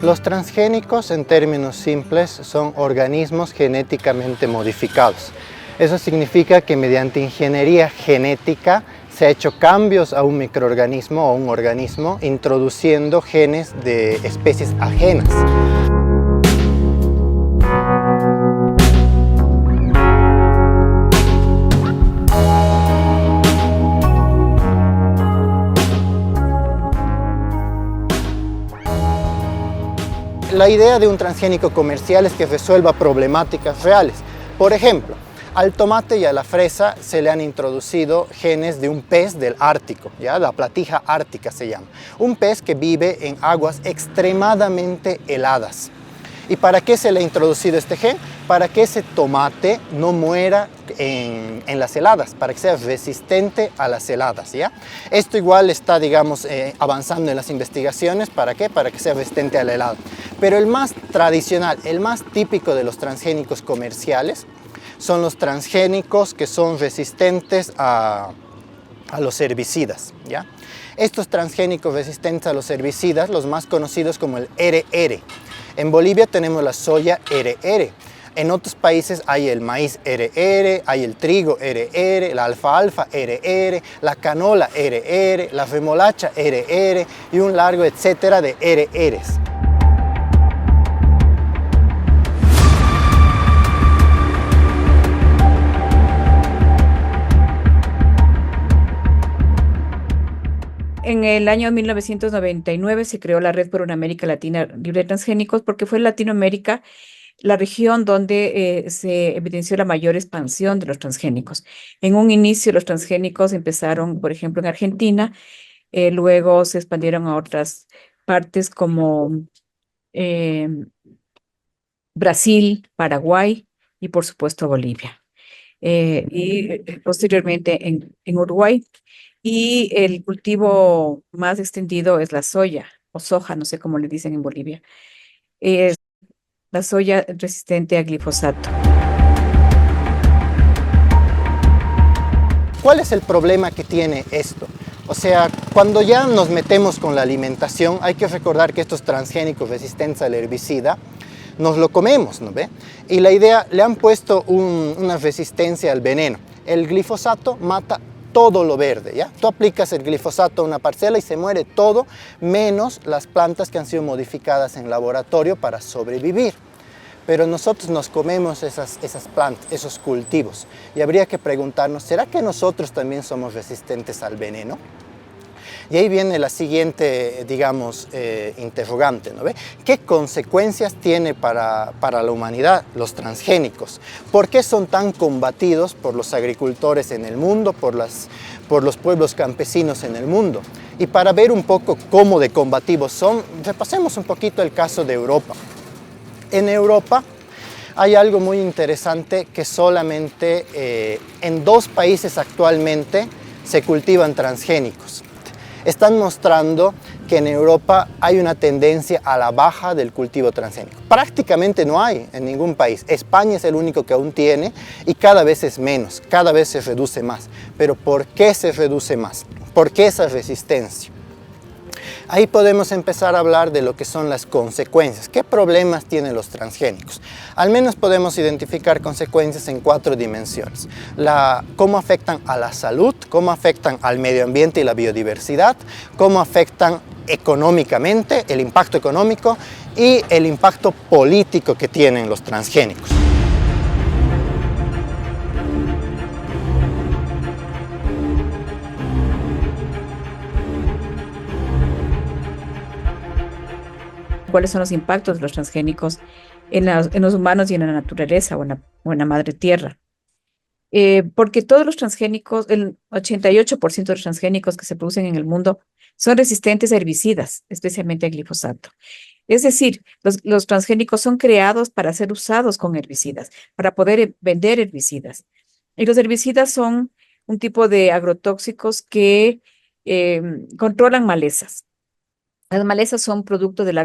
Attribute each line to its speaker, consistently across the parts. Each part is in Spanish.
Speaker 1: Los transgénicos, en términos simples, son organismos genéticamente modificados. Eso significa que mediante ingeniería genética se ha hecho cambios a un microorganismo o un organismo introduciendo genes de especies ajenas. La idea de un transgénico comercial es que resuelva problemáticas reales. Por ejemplo, al tomate y a la fresa se le han introducido genes de un pez del Ártico, ¿ya? La platija ártica se llama. Un pez que vive en aguas extremadamente heladas. ¿Y para qué se le ha introducido este gen? Para que ese tomate no muera en las heladas, para que sea resistente a las heladas, ¿ya? Esto igual está, digamos, avanzando en las investigaciones. ¿Para qué? Para que sea resistente a la helada. Pero el más tradicional, el más típico de los transgénicos comerciales son los transgénicos que son resistentes a los herbicidas, ¿ya? Estos transgénicos resistentes a los herbicidas, los más conocidos como el RR. En Bolivia tenemos la soya RR. En otros países hay el maíz RR, hay el trigo RR, la alfalfa RR, la canola RR, la remolacha RR y un largo etcétera de RRs.
Speaker 2: En el año 1999 se creó la Red por una América Latina Libre de Transgénicos porque fue Latinoamérica la región donde se evidenció la mayor expansión de los transgénicos. En un inicio los transgénicos empezaron, por ejemplo, en Argentina, luego se expandieron a otras partes como eh, Brasil, Paraguay y por supuesto Bolivia. Posteriormente en Uruguay. Y el cultivo más extendido es la soya o soja, no sé cómo le dicen en Bolivia. Es la soya resistente a glifosato.
Speaker 1: ¿Cuál es el problema que tiene esto? O sea, cuando ya nos metemos con la alimentación, hay que recordar que estos transgénicos resistentes al herbicida nos lo comemos, ¿no ve? Y la idea, le han puesto una resistencia al veneno. El glifosato mata todo lo verde, ¿ya? Tú aplicas el glifosato a una parcela y se muere todo, menos las plantas que han sido modificadas en laboratorio para sobrevivir. Pero nosotros nos comemos esas plantas, esos cultivos. Y habría que preguntarnos, ¿será que nosotros también somos resistentes al veneno? Y ahí viene la siguiente, digamos, interrogante, ¿no ve? ¿Qué consecuencias tiene para la humanidad los transgénicos? ¿Por qué son tan combatidos por los agricultores en el mundo, por los pueblos campesinos en el mundo? Y para ver un poco cómo de combativos son, repasemos un poquito el caso de Europa. En Europa hay algo muy interesante que solamente en 2 países actualmente se cultivan transgénicos. Están mostrando que en Europa hay una tendencia a la baja del cultivo transgénico. Prácticamente no hay en ningún país. España es el único que aún tiene y cada vez es menos, cada vez se reduce más. Pero ¿por qué se reduce más? ¿Por qué esa resistencia? Ahí podemos empezar a hablar de lo que son las consecuencias. ¿Qué problemas tienen los transgénicos? Al menos podemos identificar consecuencias en 4 dimensiones. Cómo afectan a la salud, cómo afectan al medio ambiente y la biodiversidad, cómo afectan económicamente, el impacto económico y el impacto político que tienen los transgénicos.
Speaker 2: ¿Cuáles son los impactos de los transgénicos en los humanos y en la naturaleza o en la madre tierra? Porque todos los transgénicos, el 88% de los transgénicos que se producen en el mundo son resistentes a herbicidas, especialmente a glifosato. Es decir, los transgénicos son creados para ser usados con herbicidas, para poder vender herbicidas. Y los herbicidas son un tipo de agrotóxicos que controlan malezas. Las malezas son producto del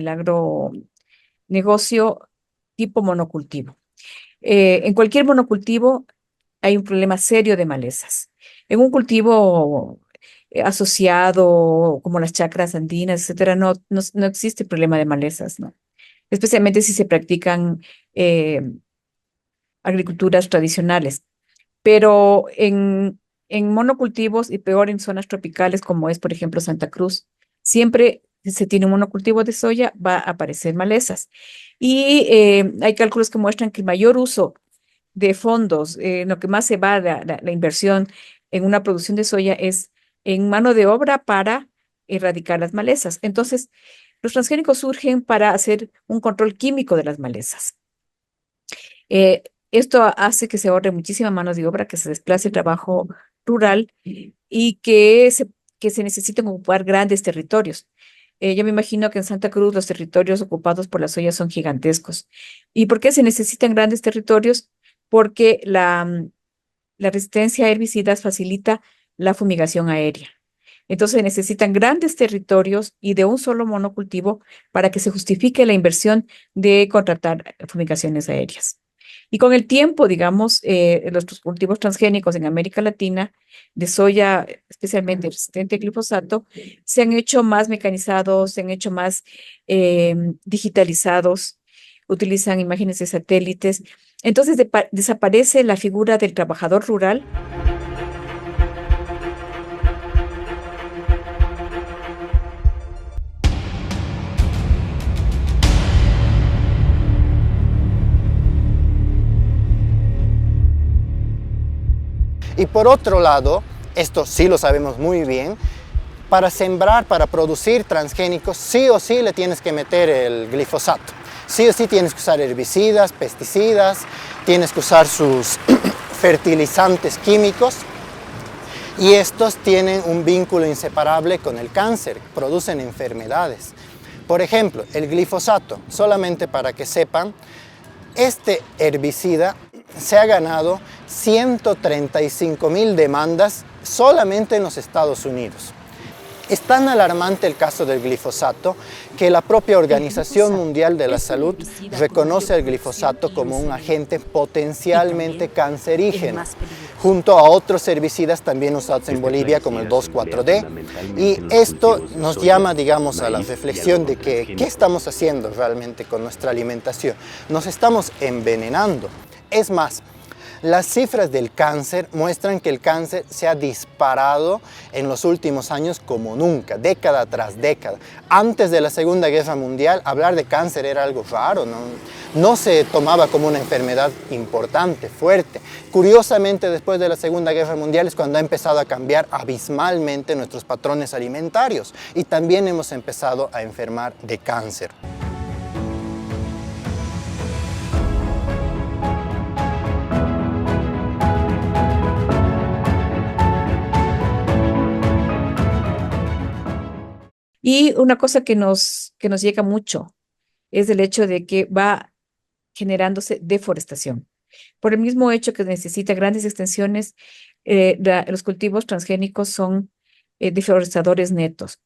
Speaker 2: agronegocio tipo monocultivo. En cualquier monocultivo hay un problema serio de malezas. En un cultivo asociado, como las chacras andinas, etcétera, no existe problema de malezas, ¿no? Especialmente si se practican eh, agriculturas tradicionales. Pero en monocultivos y peor en zonas tropicales como es, por ejemplo, Santa Cruz, siempre si se tiene un monocultivo de soya, va a aparecer malezas. Y hay cálculos que muestran que el mayor uso de fondos, lo que más se va la inversión en una producción de soya es en mano de obra para erradicar las malezas. Entonces, los transgénicos surgen para hacer un control químico de las malezas. Eh, Esto hace que se ahorre muchísima mano de obra, que se desplace el trabajo rural y que se necesiten ocupar grandes territorios. Yo me imagino que en Santa Cruz los territorios ocupados por la soya son gigantescos. ¿Y por qué se necesitan grandes territorios? Porque la resistencia a herbicidas facilita la fumigación aérea. Entonces necesitan grandes territorios y de un solo monocultivo para que se justifique la inversión de contratar fumigaciones aéreas. Y con el tiempo, digamos, los cultivos transgénicos en América Latina, de soya, especialmente resistente al glifosato, se han hecho más mecanizados, se han hecho más digitalizados, utilizan imágenes de satélites. Entonces desaparece la figura del trabajador rural.
Speaker 1: Y por otro lado, esto sí lo sabemos muy bien, para sembrar, para producir transgénicos, sí o sí le tienes que meter el glifosato. Sí o sí tienes que usar herbicidas, pesticidas, tienes que usar sus fertilizantes químicos. Y estos tienen un vínculo inseparable con el cáncer, producen enfermedades. Por ejemplo, el glifosato, solamente para que sepan, este herbicida se ha ganado 135.000 demandas solamente en los Estados Unidos. Es tan alarmante el caso del glifosato que la propia Organización Mundial de la Salud reconoce al glifosato como un agente potencialmente cancerígeno, junto a otros herbicidas también usados en Bolivia como el 2,4-D. Y esto nos llama, digamos, a la reflexión de que ¿qué estamos haciendo realmente con nuestra alimentación? Nos estamos envenenando. Es más, las cifras del cáncer muestran que el cáncer se ha disparado en los últimos años como nunca, década tras década. Antes de la Segunda Guerra Mundial, hablar de cáncer era algo raro, no se tomaba como una enfermedad importante, fuerte. Curiosamente, después de la Segunda Guerra Mundial es cuando ha empezado a cambiar abismalmente nuestros patrones alimentarios y también hemos empezado a enfermar de cáncer.
Speaker 2: Y una cosa que nos llega mucho es el hecho de que va generándose deforestación. Por el mismo hecho que necesita grandes extensiones, los cultivos transgénicos son deforestadores netos.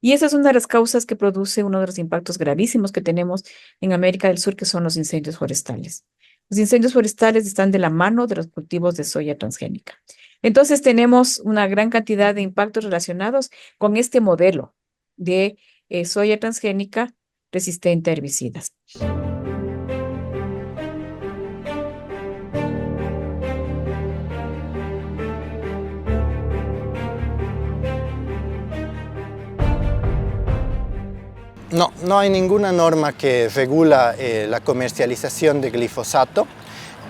Speaker 2: Y esa es una de las causas que produce uno de los impactos gravísimos que tenemos en América del Sur, que son los incendios forestales. Los incendios forestales están de la mano de los cultivos de soya transgénica. Entonces tenemos una gran cantidad de impactos relacionados con este modelo de soya transgénica resistente a herbicidas.
Speaker 1: No hay ninguna norma que regula la comercialización de glifosato.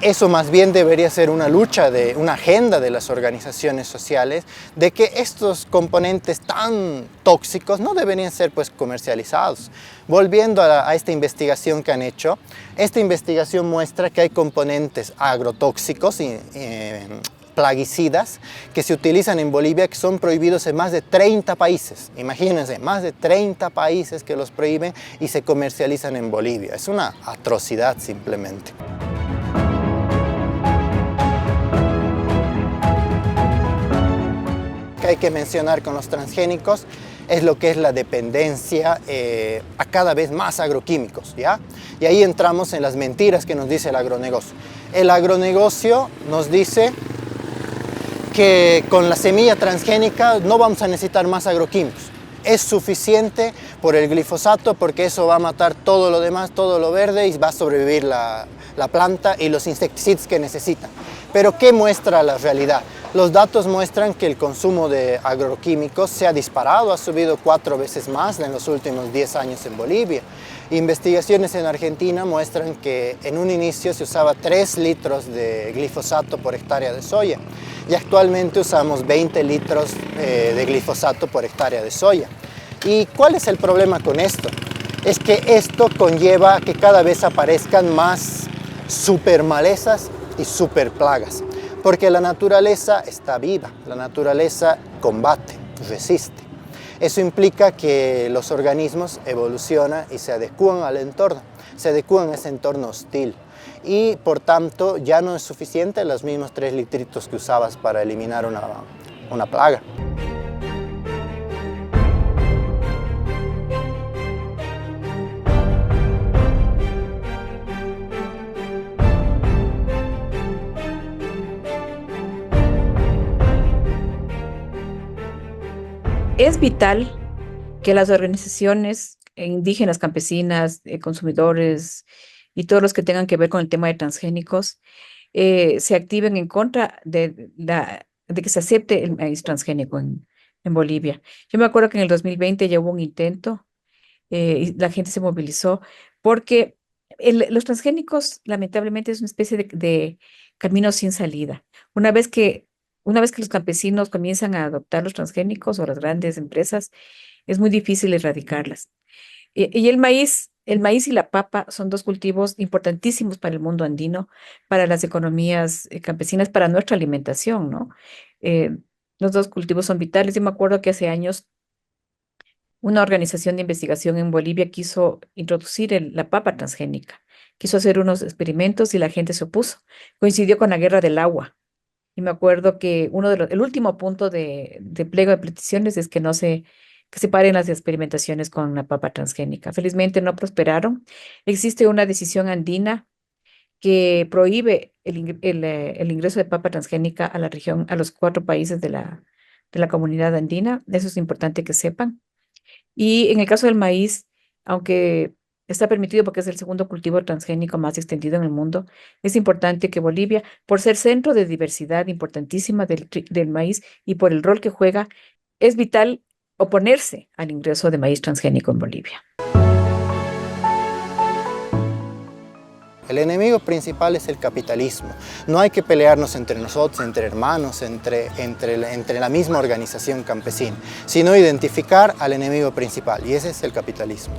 Speaker 1: Eso más bien debería ser una lucha, una agenda de las organizaciones sociales, de que estos componentes tan tóxicos no deberían ser pues comercializados. Volviendo a esta investigación que han hecho, esta investigación muestra que hay componentes agrotóxicos y plaguicidas que se utilizan en Bolivia que son prohibidos en más de 30 países. Imagínense, más de 30 países que los prohíben y se comercializan en Bolivia. Es una atrocidad simplemente. Que hay que mencionar con los transgénicos es lo que es la dependencia a cada vez más agroquímicos, ¿ya? Y ahí entramos en las mentiras que nos dice el agronegocio. El agronegocio nos dice que con la semilla transgénica no vamos a necesitar más agroquímicos. Es suficiente por el glifosato porque eso va a matar todo lo demás, todo lo verde y va a sobrevivir la planta y los insecticidas que necesitan. Pero ¿qué muestra la realidad? Los datos muestran que el consumo de agroquímicos se ha disparado, ha subido 4 veces más en los últimos 10 años en Bolivia. Investigaciones en Argentina muestran que en un inicio se usaba 3 litros de glifosato por hectárea de soya y actualmente usamos 20 litros de glifosato por hectárea de soya. ¿Y cuál es el problema con esto? Es que esto conlleva a que cada vez aparezcan más supermalezas y superplagas, porque la naturaleza está viva, la naturaleza combate, resiste. Eso implica que los organismos evolucionan y se adecúan al entorno, se adecúan a ese entorno hostil. Y por tanto ya no es suficiente los mismos 3 litritos que usabas para eliminar una plaga.
Speaker 2: Es vital que las organizaciones indígenas, campesinas, consumidores y todos los que tengan que ver con el tema de transgénicos se activen en contra de que se acepte el maíz transgénico en Bolivia. Yo me acuerdo que en el 2020 ya hubo un intento y la gente se movilizó porque los transgénicos lamentablemente es una especie de camino sin salida. Una vez que los campesinos comienzan a adoptar los transgénicos o las grandes empresas, es muy difícil erradicarlas. Y el maíz y la papa son 2 cultivos importantísimos para el mundo andino, para las economías campesinas, para nuestra alimentación, ¿no? Eh, los 2 cultivos son vitales. Yo me acuerdo que hace años una organización de investigación en Bolivia quiso introducir la papa transgénica, quiso hacer unos experimentos y la gente se opuso. Coincidió con la guerra del agua. Y me acuerdo que el último punto de pliego de peticiones es que se paren las experimentaciones con la papa transgénica. Felizmente no prosperaron. Existe una decisión andina que prohíbe el ingreso de papa transgénica a la región, a los 4 países de la comunidad andina. Eso es importante que sepan. Y en el caso del maíz, aunque está permitido porque es el segundo cultivo transgénico más extendido en el mundo, es importante que Bolivia, por ser centro de diversidad importantísima del maíz y por el rol que juega, es vital oponerse al ingreso de maíz transgénico en Bolivia.
Speaker 1: El enemigo principal es el capitalismo. No hay que pelearnos entre nosotros, entre hermanos, entre la misma organización campesina, sino identificar al enemigo principal, y ese es el capitalismo.